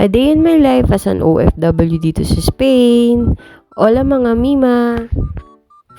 A day in my life as an OFW dito sa Spain. Hola mga Mima!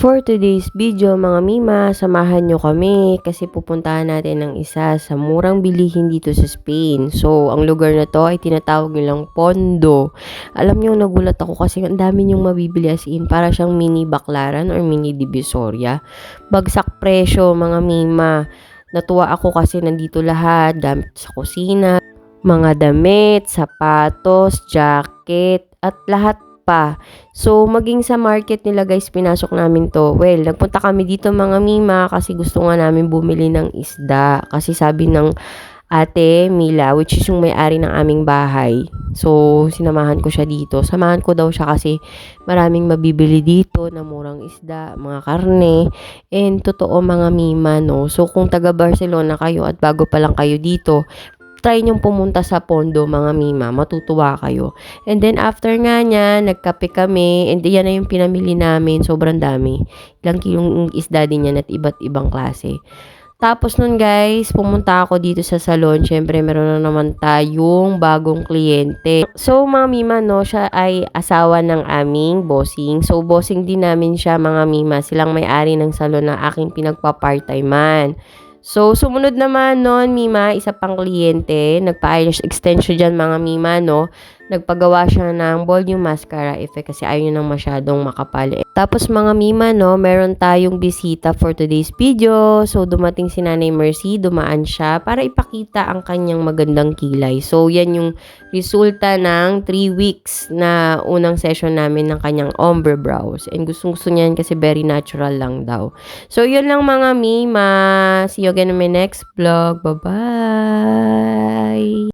For today's video mga Mima, samahan nyo kami kasi pupuntahan natin ng isa sa murang bilihin dito sa Spain. So, ang lugar na to ay tinatawag nilang Pondo. Alam nyo, nagulat ako kasi ang dami nyong mabibili as in. Para siyang mini Baclaran or mini Divisoria. Bagsak presyo mga Mima. Natuwa ako kasi nandito lahat, gamit sa kusina, mga damit, sapatos, jacket, at lahat pa. So, maging sa market nila guys, pinasok namin to. Well, nagpunta kami dito mga Mima kasi gusto nga namin bumili ng isda. Kasi sabi ng ate Mila, which is yung may-ari ng aming bahay. So, sinamahan ko siya dito. Samahan ko daw siya kasi maraming mabibili dito na murang isda, mga karne. And totoo mga Mima, no? So, kung taga Barcelona kayo at bago pa lang kayo dito, try nyong pumunta sa Pondo mga Mima, matutuwa kayo. And then after nga niya, nagkape kami, and yan na yung pinamili namin, sobrang dami. Ilang kilong isda din yan at iba't ibang klase. Tapos nun guys, pumunta ako dito sa salon. Syempre, meron na naman tayong bagong kliyente. So, mga Mima, no, siya ay asawa ng aming bossing. So, bossing din namin siya, mga Mima. Silang may-ari ng salon na aking pinagpa-part-time-man. So, sumunod naman nun, Mima, isa pang kliyente. Nagpa-eyelash extension dyan, mga Mima, no? Nagpagawa siya ng volume mascara effect kasi ayaw nang masyadong makapal. Tapos, mga Mima, no, meron tayong bisita for today's video. So, dumating si Nanay Mercy, dumaan siya para ipakita ang kanyang magandang kilay. So, yan yung resulta ng 3 weeks na unang session namin ng kanyang ombre brows. And gustong-gusto niyan kasi very natural lang daw. So, yun lang mga Mima. See you again in my next vlog. Bye-bye!